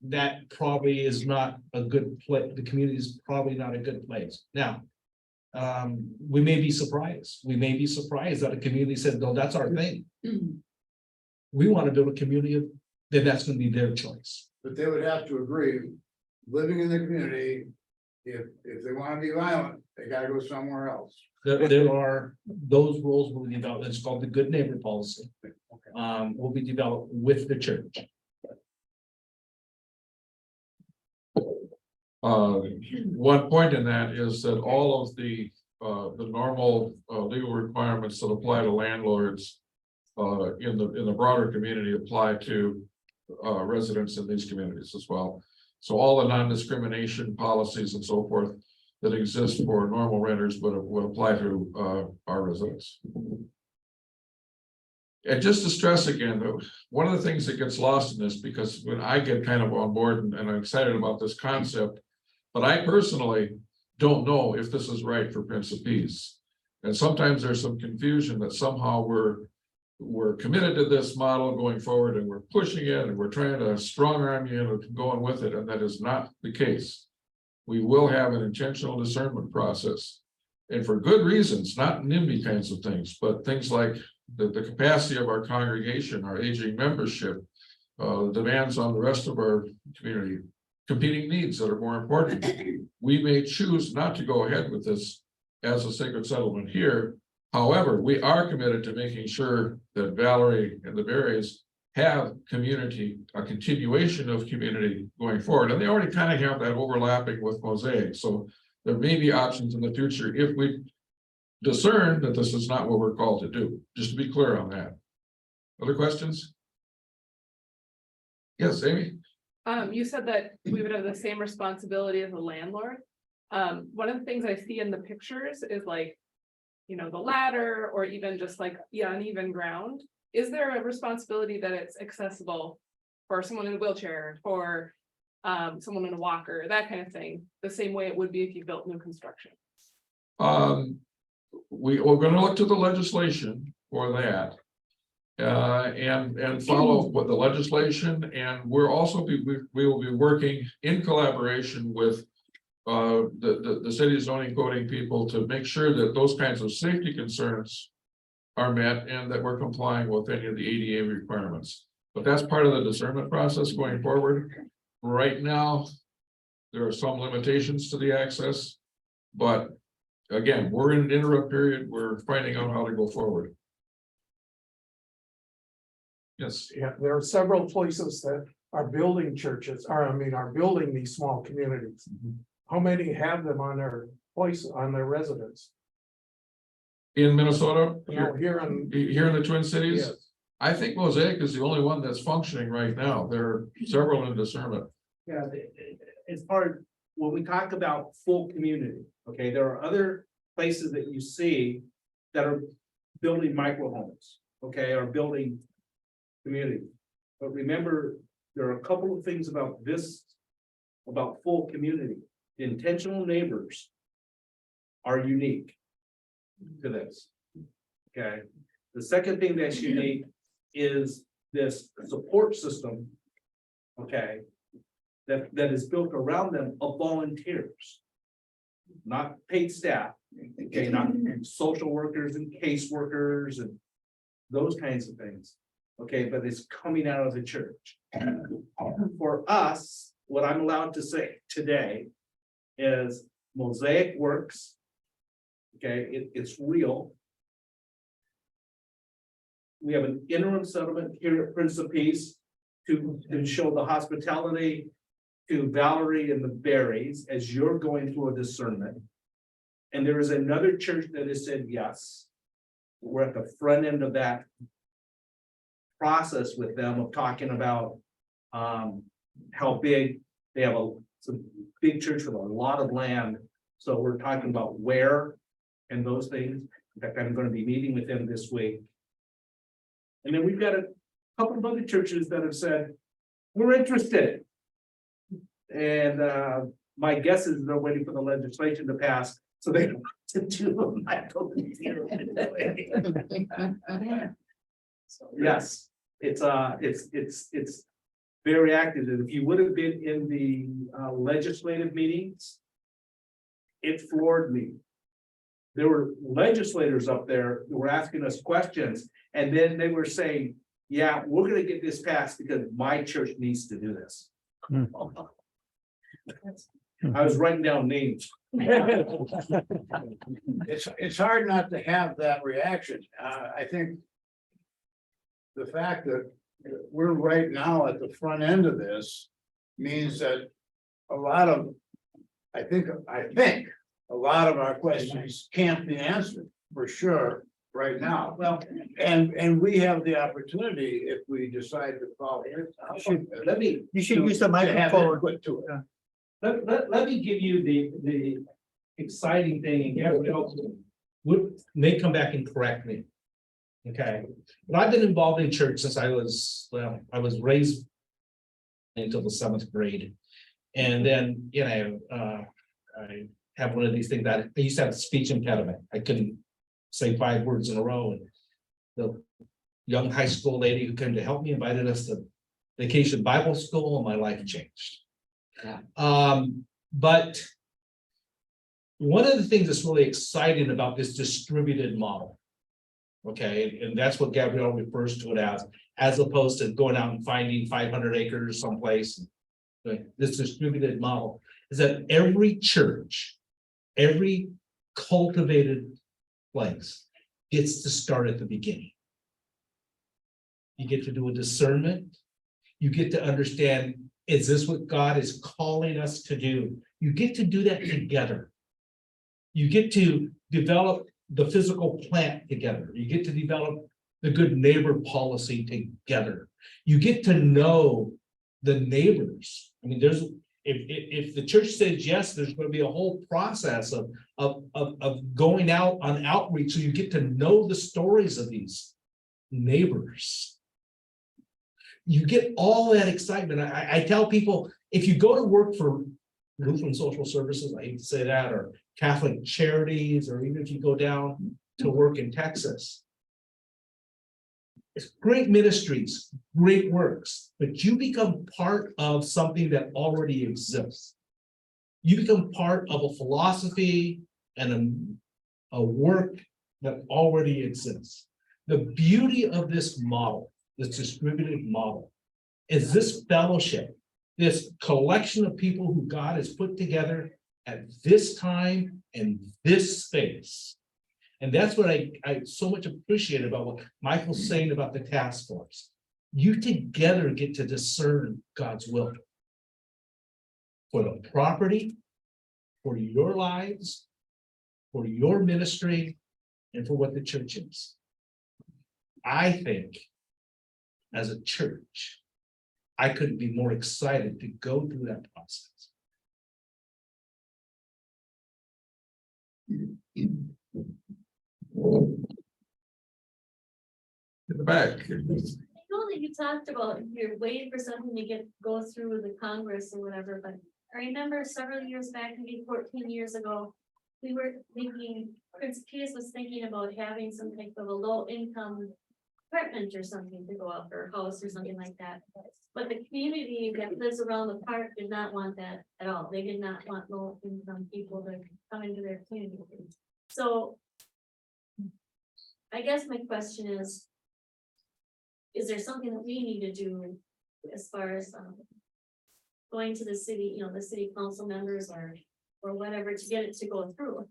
[SPEAKER 4] that probably is not a good place. The community is probably not a good place. Now, we may be surprised. We may be surprised that a community said, no, that's our thing. We want to build a community, then that's going to be their choice.
[SPEAKER 11] but they would have to agree, living in the community, if they want to be violent, they gotta go somewhere else.
[SPEAKER 4] There are, those rules will be developed. It's called the good neighbor policy. Will be developed with the church.
[SPEAKER 1] One point in that is that all of the normal legal requirements that apply to landlords in the broader community apply to residents in these communities as well. So all the non-discrimination policies and so forth that exist for normal renters would apply to our residents. And just to stress again, though, one of the things that gets lost in this, because when I get kind of on board and I'm excited about this concept, but I personally don't know if this is right for Prince of Peace. And sometimes there's some confusion that somehow we're committed to this model going forward and we're pushing it and we're trying to strong arm you into going with it, and that is not the case. We will have an intentional discernment process, and for good reasons, not NIMBY kinds of things, but things like the capacity of our congregation, our aging membership, demands on the rest of our community, competing needs that are more important. We may choose not to go ahead with this as a sacred settlement here. However, we are committed to making sure that Valerie and the Berries have community, a continuation of community going forward. And they already kind of have that overlapping with Mosaic. So there may be options in the future if we discern that this is not what we're called to do, just to be clear on that. Other questions? Yes, Amy?
[SPEAKER 12] You said that we would have the same responsibility as a landlord. One of the things I see in the pictures is like, you know, the ladder or even just like the uneven ground. Is there a responsibility that it's accessible for someone in a wheelchair, for someone in a walker, that kind of thing, the same way it would be if you built new construction?
[SPEAKER 1] We're gonna look to the legislation for that. And follow what the legislation, and we're also we will be working in collaboration with the city zoning coding people to make sure that those kinds of safety concerns are met and that we're complying with any of the ADA requirements. But that's part of the discernment process going forward. Right now, there are some limitations to the access, but again, we're in an interim period. We're finding out how to go forward. Yes.
[SPEAKER 13] Yeah, there are several places that are building churches, or are building these small communities. How many have them on their place, on their residence?
[SPEAKER 1] In Minnesota,
[SPEAKER 13] You know, here in.
[SPEAKER 1] here in the Twin Cities,
[SPEAKER 13] Yes.
[SPEAKER 1] I think Mosaic is the only one that's functioning right now. There are several in discernment.
[SPEAKER 4] Yeah, as part, when we talk about full community, okay, there are other places that you see that are building micro homes, okay, or building community. But remember, there are a couple of things about this, about full community. Intentional neighbors are unique to this. Okay, the second thing that's unique is this support system. Okay, that is built around them of volunteers, not paid staff. Okay, not social workers and caseworkers and those kinds of things. Okay, but it's coming out of the church. For us, what I'm allowed to say today is Mosaic works. Okay, it's real. We have an interim settlement here at Prince of Peace to show the hospitality to Valerie and the Berries as you're going through a discernment. And there is another church that has said yes. We're at the front end of that process with them of talking about how big they have some big church with a lot of land. So we're talking about where and those things. In fact, I'm going to be meeting with them this week. And then we've got a couple of other churches that have said, we're interested. And my guess is they're waiting for the legislation to pass, so they don't have to do them. So, yes, it's very active. And if you would have been in the legislative meetings, it floored me. There were legislators up there who were asking us questions, and then they were saying, yeah, we're gonna get this passed because my church needs to do this. I was writing down names.
[SPEAKER 11] It's hard not to have that reaction. I think the fact that we're right now at the front end of this means that a lot of, I think a lot of our questions can't be answered for sure right now.
[SPEAKER 4] Well,
[SPEAKER 11] and we have the opportunity, if we decide to follow it.
[SPEAKER 4] let me.
[SPEAKER 9] You should use the
[SPEAKER 11] to have
[SPEAKER 9] microphone.
[SPEAKER 11] input to it.
[SPEAKER 4] Let me give you the exciting thing, and Gabrielle may come back and correct me. Okay, but I've been involved in church since I was raised until the 7th grade. And then, you know, I have one of these things that I used to have speech impediment. I couldn't say 5 words in a row. And the young high school lady who came to help me invited us to Vacation Bible School, and my life changed. But one of the things that's really exciting about this distributed model, okay, and that's what Gabrielle refers to it as opposed to going out and finding 500 acres someplace. This distributed model is that every church, every cultivated place gets to start at the beginning. You get to do a discernment. You get to understand, is this what God is calling us to do? You get to do that together. You get to develop the physical plant together. You get to develop the good neighbor policy together. You get to know the neighbors. I mean, if the church says yes, there's gonna be a whole process of going out on outreach, so you get to know the stories of these neighbors. You get all that excitement. I tell people, if you go to work for Lutheran Social Services, I hate to say that, or Catholic Charities, or even if you go down to work in Texas. It's great ministries, great works, but you become part of something that already exists. You become part of a philosophy and a work that already exists. The beauty of this model, this distributed model, is this fellowship, this collection of people who God has put together at this time and this space. And that's what I so much appreciate about what Michael's saying about the task force. You together get to discern God's will for the property, for your lives, for your ministry, and for what the church is. I think as a church, I couldn't be more excited to go through that process.
[SPEAKER 1] In the back.
[SPEAKER 10] I know that you talked about you're waiting for something to go through the Congress or whatever, but I remember several years back, maybe 14 years ago, we were thinking, Prince Pius was thinking about having some type of a low income apartment or something to go out, or a house or something like that. But the community that lives around the park did not want that at all. They did not want low income people to come into their community. So I guess my question is there something that we need to do as far as going to the city, the city council members or whatever to get it to go through?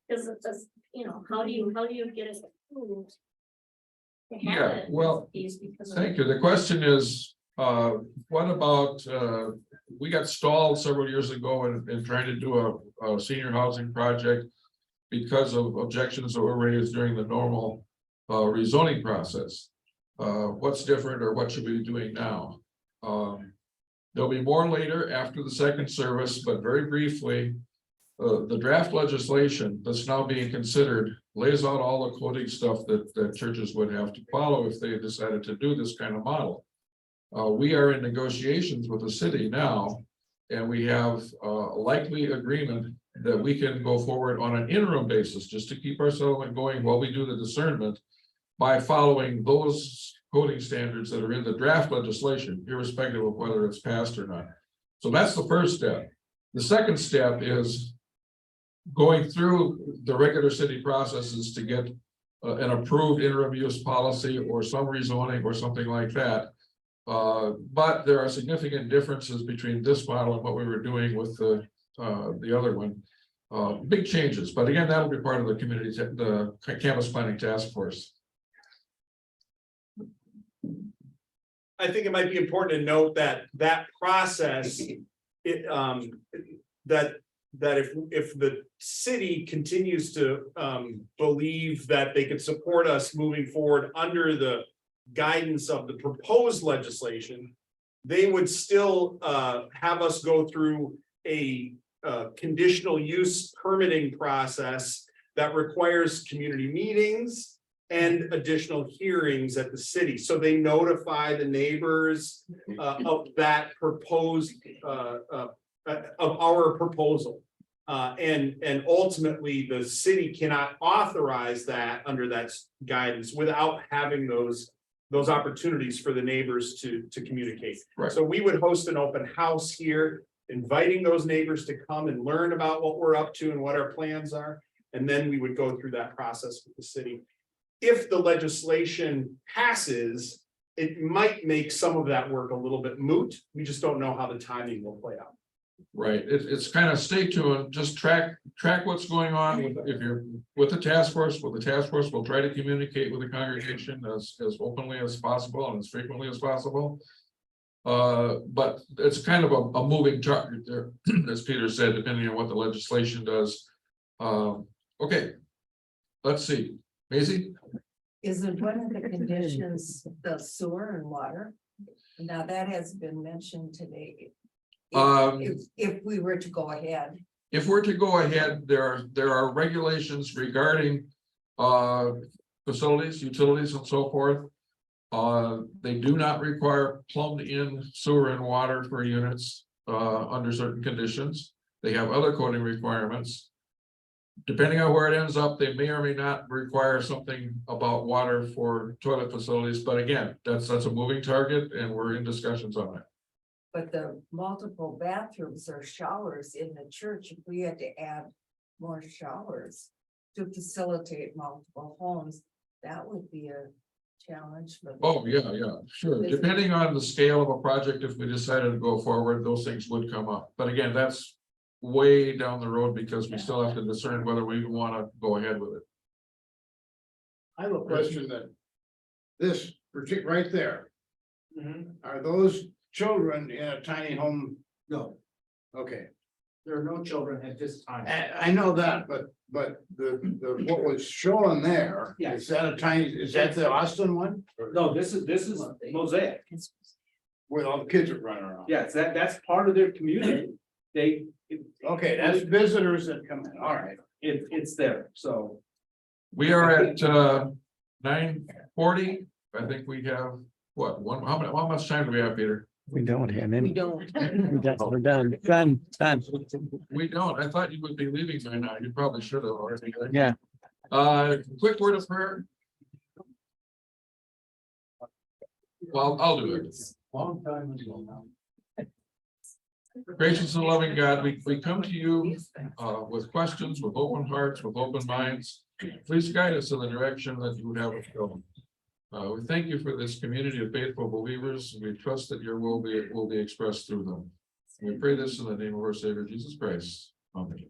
[SPEAKER 10] Because it's just, how do you get it approved? to have
[SPEAKER 1] Yeah,
[SPEAKER 10] it
[SPEAKER 1] well,
[SPEAKER 10] because of-
[SPEAKER 1] Thank you. The question is, what about, we got stalled several years ago in trying to do a senior housing project because of objections that were raised during the normal rezoning process. What's different, or what should we be doing now? There'll be more later after the second service, but very briefly, the draft legislation that's now being considered lays out all the coding stuff that churches would have to follow if they decided to do this kind of model. We are in negotiations with the city now, and we have a likely agreement that we can go forward on an interim basis, just to keep our settlement going while we do the discernment, by following those coding standards that are in the draft legislation, irrespective of whether it's passed or not. So that's the first step. The second step is going through the regular city processes to get an approved interim use policy or some rezoning or something like that. But there are significant differences between this model and what we were doing with the other one. Big changes, but again, that'll be part of the community, the campus planning task force.
[SPEAKER 5] I think it might be important to note that process, that if the city continues to believe that they could support us moving forward under the guidance of the proposed legislation, they would still have us go through a conditional use permitting process that requires community meetings and additional hearings at the city. So they notify the neighbors of that proposed of our proposal. And ultimately the city cannot authorize that under that guidance without having those opportunities for the neighbors to communicate.
[SPEAKER 1] Right.
[SPEAKER 5] So we would host an open house here, inviting those neighbors to come and learn about what we're up to and what our plans are. And then we would go through that process with the city. If the legislation passes, it might make some of that work a little bit moot. We just don't know how the timing will play out.
[SPEAKER 1] Right, it's kind of stay tuned, just track what's going on if you're with the task force. With the task force, we'll try to communicate with the congregation as openly as possible and as frequently as possible. But it's kind of a moving target there, as Peter said, depending on what the legislation does. Okay, let's see, Maisie?
[SPEAKER 9] Is it one of the conditions, the sewer and water? Now, that has been mentioned today.
[SPEAKER 1] Um,
[SPEAKER 9] If we were to go ahead.
[SPEAKER 1] If we're to go ahead, there are regulations regarding facilities, utilities and so forth. They do not require plumbed in sewer and water for units under certain conditions. They have other coding requirements. Depending on where it ends up, they may or may not require something about water for toilet facilities, but again, that's a moving target and we're in discussions on that.
[SPEAKER 9] But the multiple bathrooms or showers in the church, if we had to add more showers to facilitate multiple homes, that would be a challenge for.
[SPEAKER 1] Oh, yeah, sure. Depending on the scale of a project, if we decided to go forward, those things would come up. But again, that's way down the road because we still have to discern whether we want to go ahead with it.
[SPEAKER 11] I have a question that this particular right there, are those children in a tiny home?
[SPEAKER 4] No,
[SPEAKER 11] Okay,
[SPEAKER 4] there are no children at this time.
[SPEAKER 11] I know that, but the what was shown there,
[SPEAKER 4] Yeah.
[SPEAKER 11] is that the Austin one?
[SPEAKER 4] No, this is Mosaic.
[SPEAKER 11] Where all the kids are running around?
[SPEAKER 4] Yes, that's part of their community.
[SPEAKER 11] Okay, that's visitors that come in, all right.
[SPEAKER 4] It's there, so.
[SPEAKER 1] We are at 9:40. I think we have, what, how much time do we have, Peter?
[SPEAKER 14] We don't have any.
[SPEAKER 9] We don't.
[SPEAKER 14] We're done, done.
[SPEAKER 1] We don't. I thought you would be leaving by now. You probably should have already.
[SPEAKER 14] Yeah.
[SPEAKER 1] Quick word of prayer. Well, I'll do it.
[SPEAKER 2] Long time ago now.
[SPEAKER 1] Gracious and loving God, we come to you with questions, with open hearts, with open minds. Please guide us in the direction that you would have us go. We thank you for this community of faithful believers. We trust that your will be expressed through them. We pray this in the name of our Savior Jesus Christ. Amen.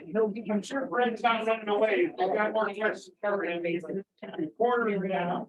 [SPEAKER 13] No, I'm sure Fred's not running away. I got more questions covered. Quarter of an hour.